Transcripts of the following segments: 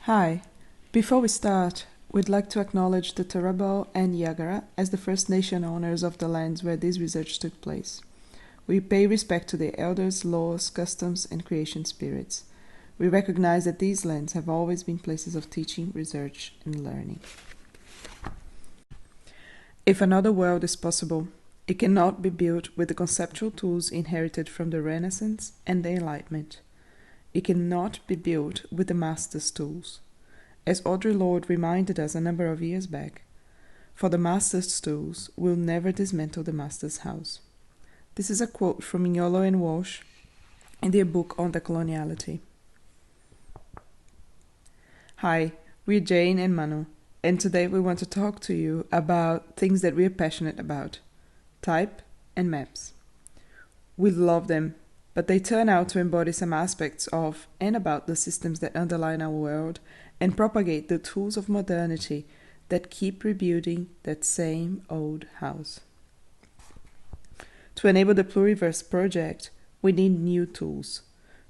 Hi. Before we start, we'd like to acknowledge the Taboada and Yagara as the First Nation owners of the lands where this research took place. We pay respect to their elders, laws, customs, and creation spirits. We recognize that these lands have always been places of teaching, research, and learning. If another world is possible, it cannot be built with the conceptual tools inherited from the Renaissance and the Enlightenment. It cannot be built with the master's tools. As Audre Lorde reminded us a number of years back, for the master's tools will never dismantle the master's house. This is a quote from Manuela and Walsh in their book on decoloniality. Hi, we're Jane and Manu, and today we want to talk to you about things that we're passionate about: type and maps. We love them, but they turn out to embody some aspects of and about the systems that underline our world and propagate the tools of modernity that keep rebuilding that same old house. To enable the Pluriversal project, we need new tools.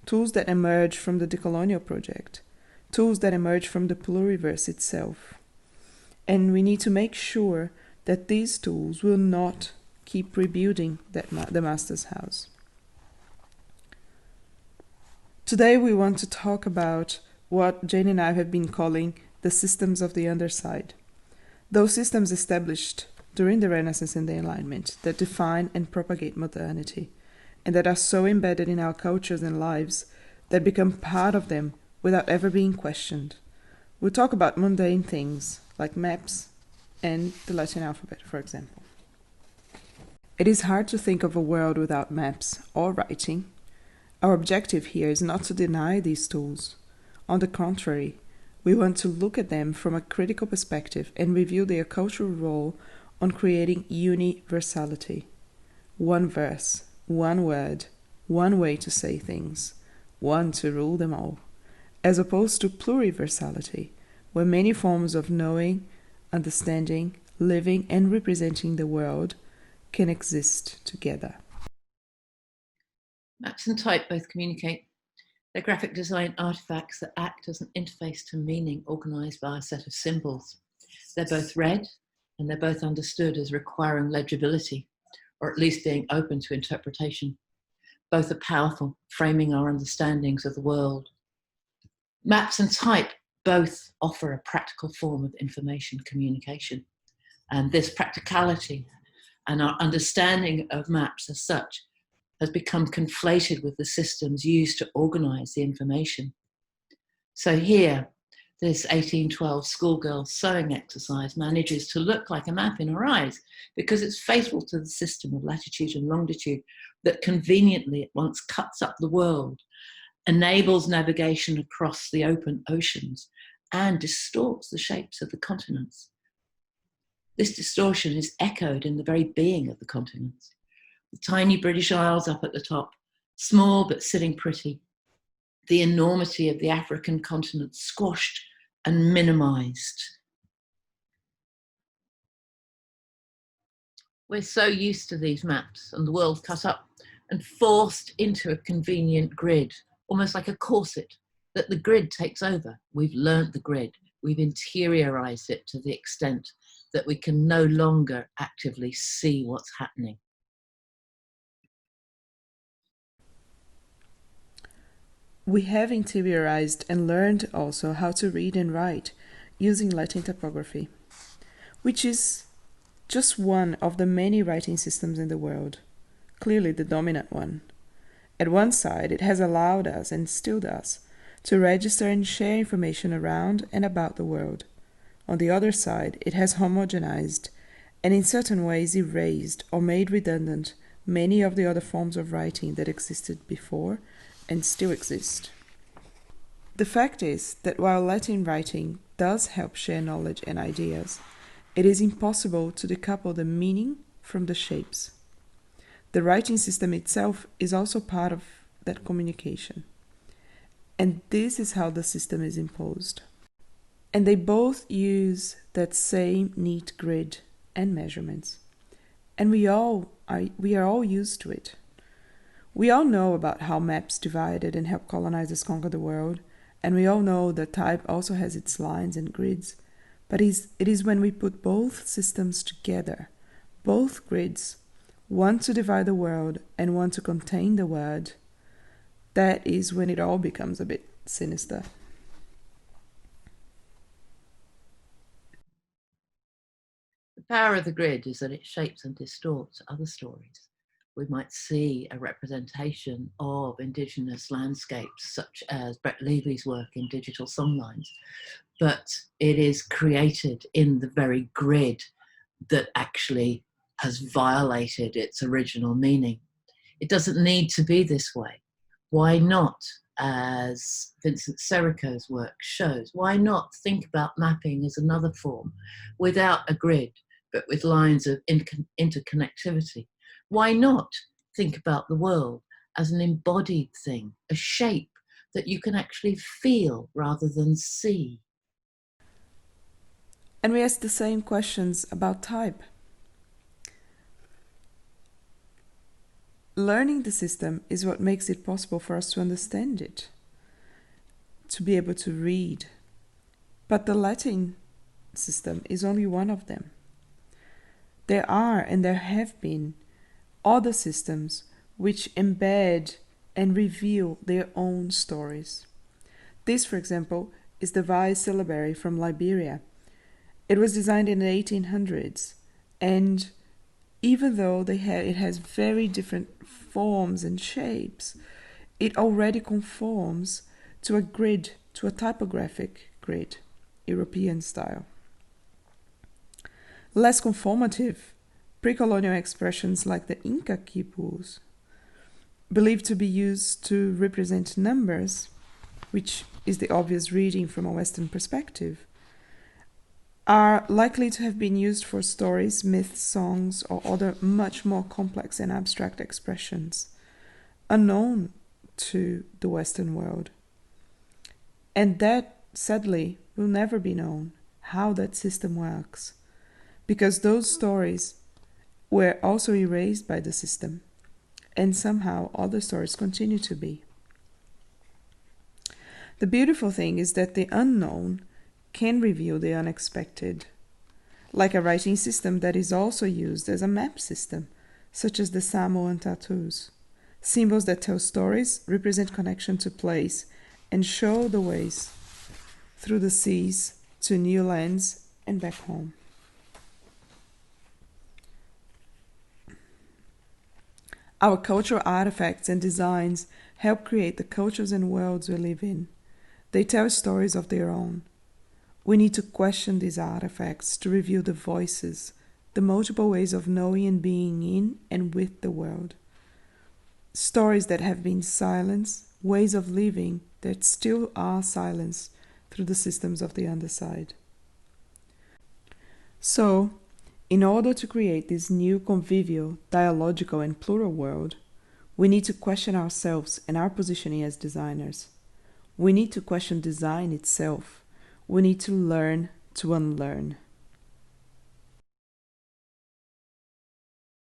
Tools that emerge from the decolonial project. Tools that emerge from the Pluriverse itself. And we need to make sure that these tools will not keep rebuilding the master's house. Today we want to talk about what Jane and I have been calling the systems of the underside. Those systems established during the Renaissance and the Enlightenment that define and propagate modernity, and that are so embedded in our cultures and lives that become part of them without ever being questioned. We'll talk about mundane things like maps and the Latin alphabet, for example. It is hard to think of a world without maps or writing. Our objective here is not to deny these tools. On the contrary, we want to look at them from a critical perspective and review their cultural role on creating universality. One verse, one word, one way to say things, one to rule them all, as opposed to pluriversality, where many forms of knowing, understanding, living, and representing the world can exist together. Maps and type both communicate. They're graphic design artifacts that act as an interface to meaning organized by a set of symbols. They're both read and they're both understood as requiring legibility, or at least being open to interpretation. Both are powerful, framing our understandings of the world. Maps and type both offer a practical form of information communication. And this practicality and our understanding of maps as such has become conflated with the systems used to organize the information. So here, this 1812 schoolgirl sewing exercise manages to look like a map in her eyes because it's faithful to the system of latitude and longitude that conveniently at once cuts up the world, enables navigation across the open oceans, and distorts the shapes of the continents. This distortion is echoed in the very being of the continents. The tiny British Isles up at the top, small but sitting pretty. The enormity of the African continent squashed and minimized. We're so used to these maps and the world cut up and forced into a convenient grid, almost like a corset, that the grid takes over. We've learnt the grid. We've interiorized it to the extent that we can no longer actively see what's happening. We have interiorized and learned also how to read and write using Latin typography, which is just one of the many writing systems in the world, clearly the dominant one. At one side, it has allowed us, and still does, to register and share information around and about the world. On the other side, it has homogenized and in certain ways erased or made redundant many of the other forms of writing that existed before and still exist. The fact is that while Latin writing does help share knowledge and ideas, it is impossible to decouple the meaning from the shapes. The writing system itself is also part of that communication. And this is how the system is imposed. And they both use that same neat grid and measurements. And we are all used to it. We all know about how maps divided and helped colonizers conquer the world, And we all know that type also has its lines and grids. But it is when we put both systems together, both grids, one to divide the world and one to contain the word, that is when it all becomes a bit sinister. The power of the grid is that it shapes and distorts other stories. We might see a representation of Indigenous landscapes, such as Brett Levy's work in Digital Songlines, but it is created in the very grid that actually has violated its original meaning. It doesn't need to be this way. Why not, as Vincent Serico's work shows, why not think about mapping as another form without a grid, but with lines of interconnectivity? Why not think about the world as an embodied thing, a shape that you can actually feel rather than see? And we ask the same questions about type. Learning the system is what makes it possible for us to understand it, to be able to read. But the Latin system is only one of them. There are and there have been other systems which embed and reveal their own stories. This, for example, is the Vai syllabary from Liberia. It was designed in the 1800s, and even though it has very different forms and shapes, it already conforms to a grid, to a typographic grid, European style. Less conformative, pre-colonial expressions like the Inca quipus, believed to be used to represent numbers, which is the obvious reading from a Western perspective, are likely to have been used for stories, myths, songs, or other much more complex and abstract expressions, unknown to the Western world. And that, sadly, will never be known, how that system works, because those stories were also erased by the system, and somehow other stories continue to be. The beautiful thing is that the unknown can reveal the unexpected, like a writing system that is also used as a map system, such as the Samoan tattoos. Symbols that tell stories, represent connection to place, and show the ways through the seas to new lands and back home. Our cultural artifacts and designs help create the cultures and worlds we live in. They tell stories of their own. We need to question these artifacts to reveal the voices, the multiple ways of knowing and being in and with the world. Stories that have been silenced, ways of living that still are silenced through the systems of the underside. So, in order to create this new convivial, dialogical and plural world, we need to question ourselves and our positioning as designers. We need to question design itself. We need to learn to unlearn.